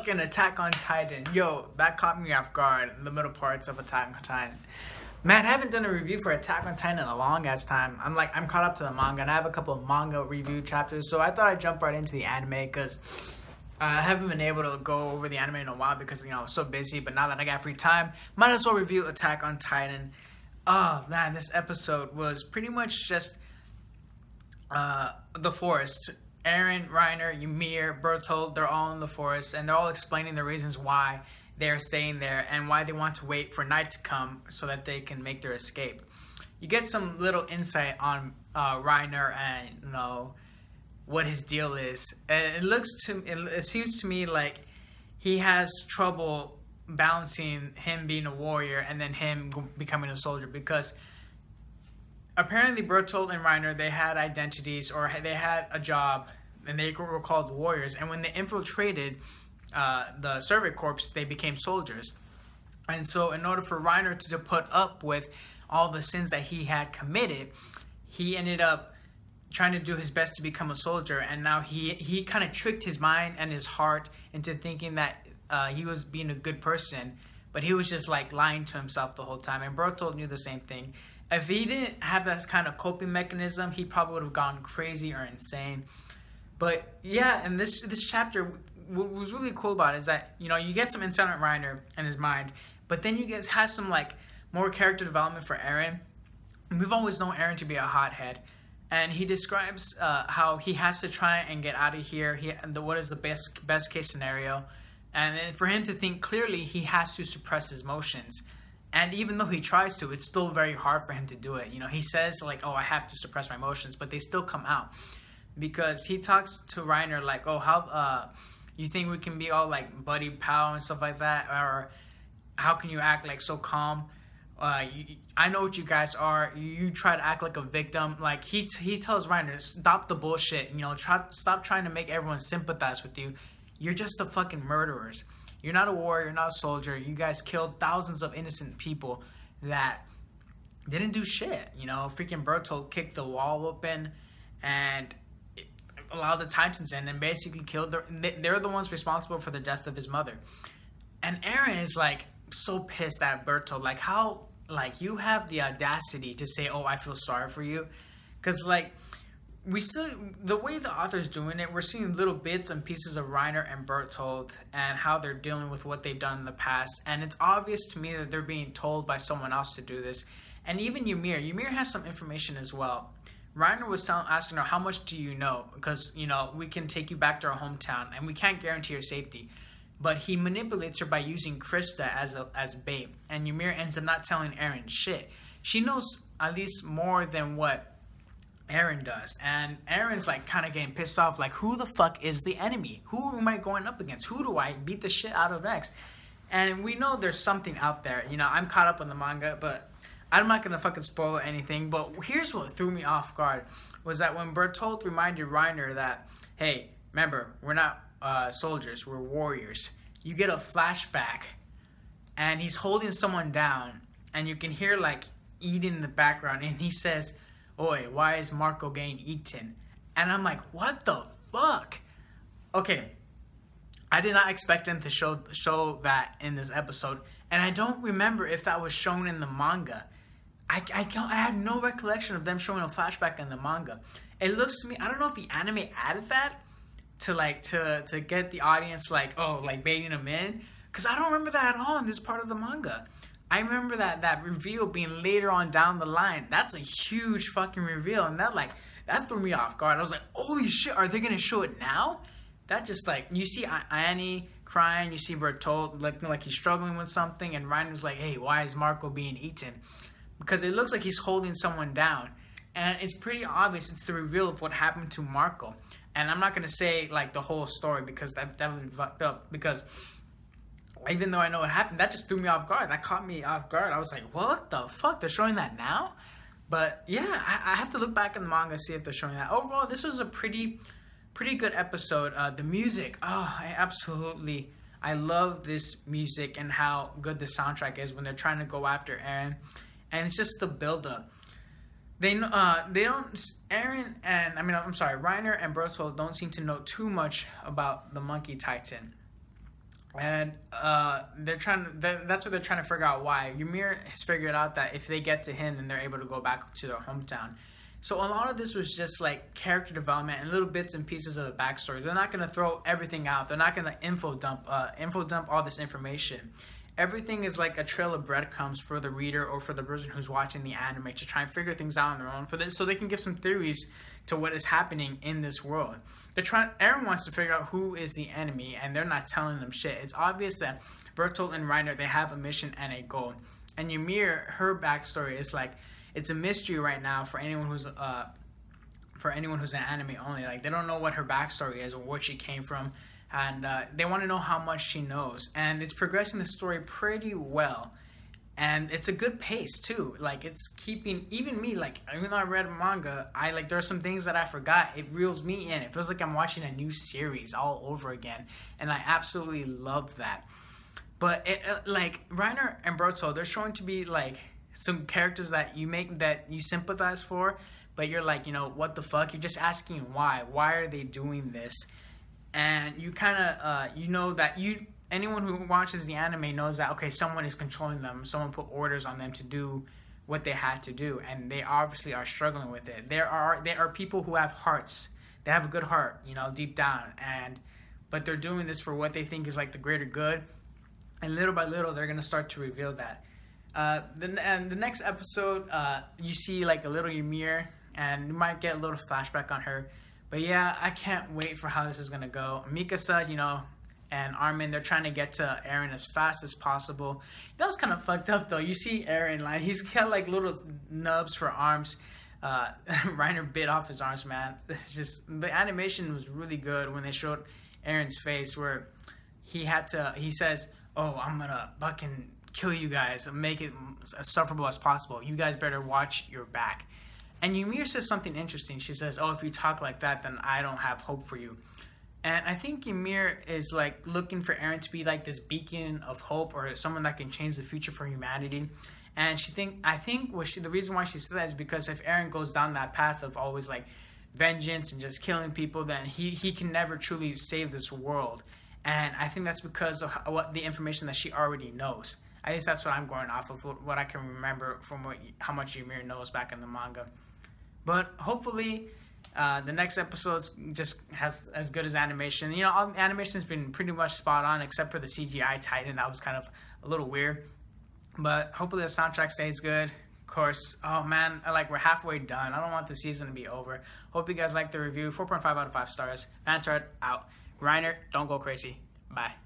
fucking Attack on Titan. Yo, that caught me off guard in the middle parts of Attack on Titan. Man, I haven't done a review for Attack on Titan in a long ass time. I'm caught up to the manga, and I have a couple of manga review chapters, so I thought I'd jump right into the anime, because I haven't been able to go over the anime in a while because, I was so busy. But now that I got free time, might as well review Attack on Titan. Oh man, this episode was pretty much just the forest. Eren, Reiner, Ymir, Bertolt, they're all in the forest, and they're all explaining the reasons why they're staying there and why they want to wait for night to come so that they can make their escape. You get some little insight on Reiner and what his deal is. It seems to me like he has trouble balancing him being a warrior and then him becoming a soldier, because apparently Bertolt and Reiner, they had identities, or they had a job, and they were called warriors, and when they infiltrated the Survey Corps, they became soldiers. And so in order for Reiner to put up with all the sins that he had committed, he ended up trying to do his best to become a soldier, and now he kind of tricked his mind and his heart into thinking that he was being a good person, but he was just like lying to himself the whole time. And Bertolt knew the same thing. If he didn't have that kind of coping mechanism, he probably would have gone crazy or insane. But yeah, and this chapter, what was really cool about it is that, you get some insight on Reiner and his mind, but then you have some like more character development for Eren. And we've always known Eren to be a hothead, and he describes how he has to try and get out of here. What is the best case scenario, and then for him to think clearly, he has to suppress his emotions. And even though he tries to, it's still very hard for him to do it. He says like, "Oh, I have to suppress my emotions," but they still come out, because he talks to Reiner like, "Oh, how you think we can be all like buddy pal and stuff like that, or how can you act like so calm? I know what you guys are. You try to act like a victim." Like he tells Reiner, "Stop the bullshit. Stop trying to make everyone sympathize with you. You're just the fucking murderers. You're not a warrior. You're not a soldier. You guys killed thousands of innocent people that didn't do shit. Freaking Bertolt kicked the wall open and allowed the Titans in and basically killed they're the ones responsible for the death of his mother." And Eren is like so pissed at Bertolt, like, how, like, you have the audacity to say, "Oh, I feel sorry for you," because like the way the author's doing it, we're seeing little bits and pieces of Reiner and Bertolt and how they're dealing with what they've done in the past, and it's obvious to me that they're being told by someone else to do this. And even Ymir has some information as well. Reiner was asking her, "How much do you know? Because we can take you back to our hometown, and we can't guarantee your safety." But he manipulates her by using Krista as bait, and Ymir ends up not telling Eren shit. She knows at least more than what Eren does, and Eren's like kind of getting pissed off, like, who the fuck is the enemy? Who am I going up against? Who do I beat the shit out of next? And we know there's something out there. I'm caught up on the manga, but I'm not gonna fucking spoil anything. But here's what threw me off guard, was that when Bertolt reminded Reiner that, "Hey, remember, we're not soldiers, we're warriors," you get a flashback, and he's holding someone down, and you can hear like eating in the background, and he says, "Oi, why is Marco getting eaten?" And I'm like, what the fuck? Okay, I did not expect him to show that in this episode, and I don't remember if that was shown in the manga. I had no recollection of them showing a flashback in the manga. It looks to me, I don't know if the anime added that to get the audience like, oh, like baiting them in, because I don't remember that at all in this part of the manga. I remember that reveal being later on down the line. That's a huge fucking reveal, and that threw me off guard. I was like, holy shit, are they gonna show it now? That just like, you see Annie crying, you see Bertolt like he's struggling with something, and Reiner's like, "Hey, why is Marco being eaten?" Because it looks like he's holding someone down, and it's pretty obvious it's the reveal of what happened to Marco. And I'm not gonna say like the whole story, because that would be fucked up, because even though I know what happened, that just threw me off guard. That caught me off guard. I was like, what the fuck? They're showing that now? But yeah, I have to look back in the manga, see if they're showing that. Overall, this was a pretty good episode. The music, I love this music and how good the soundtrack is when they're trying to go after Eren. And it's just the build-up. Reiner and Bertolt don't seem to know too much about the Monkey Titan. and that's what they're trying to figure out why. Ymir has figured out that if they get to him, then they're able to go back to their hometown. So a lot of this was just like character development and little bits and pieces of the backstory. They're not going to throw everything out. They're not going to info dump all this information. Everything is like a trail of breadcrumbs for the reader or for the person who's watching the anime to try and figure things out on their own for this, so they can give some theories to what is happening in this world. Eren wants to figure out who is the enemy, and they're not telling them shit. It's obvious that Bertolt and Reiner, they have a mission and a goal. And Ymir, her backstory is like, it's a mystery right now for anyone who's an anime only. Like, they don't know what her backstory is or where she came from, and they want to know how much she knows. And it's progressing the story pretty well, and it's a good pace too. Like, it's keeping even me, like, even though I read manga, there are some things that I forgot. It reels me in. It feels like I'm watching a new series all over again, and I absolutely love that. But like Reiner and Bertolt, they're showing to be like some characters that you sympathize for, but you're like, what the fuck? You're just asking why. Why are they doing this? And you kind of, anyone who watches the anime knows that, okay, someone is controlling them. Someone put orders on them to do what they had to do, and they obviously are struggling with it. There are people who have hearts. They have a good heart, deep down, but they're doing this for what they think is like the greater good. And little by little, they're gonna start to reveal that. The next episode, you see like a little Ymir, and you might get a little flashback on her. But yeah, I can't wait for how this is gonna go. Mikasa, and Armin, they're trying to get to Eren as fast as possible. That was kind of fucked up though. You see Eren, like, he's got like little nubs for arms. Reiner bit off his arms, man. Just the animation was really good when they showed Eren's face, where he says, "Oh, I'm gonna fucking kill you guys and make it as sufferable as possible. You guys better watch your back." And Ymir says something interesting. She says, "Oh, if you talk like that, then I don't have hope for you." And I think Ymir is like looking for Eren to be like this beacon of hope, or someone that can change the future for humanity. And the reason why she said that is because if Eren goes down that path of always like vengeance and just killing people, then he can never truly save this world. And I think that's because of the information that she already knows. At least that's what I'm going off of, what I can remember from how much Ymir knows back in the manga. But hopefully, the next episode just has as good as animation. All the animation's been pretty much spot on, except for the CGI Titan. That was kind of a little weird. But hopefully the soundtrack stays good. Of course, oh man, we're halfway done. I don't want the season to be over. Hope you guys liked the review. 4.5 out of 5 stars. Fanchart out. Reiner, don't go crazy. Bye.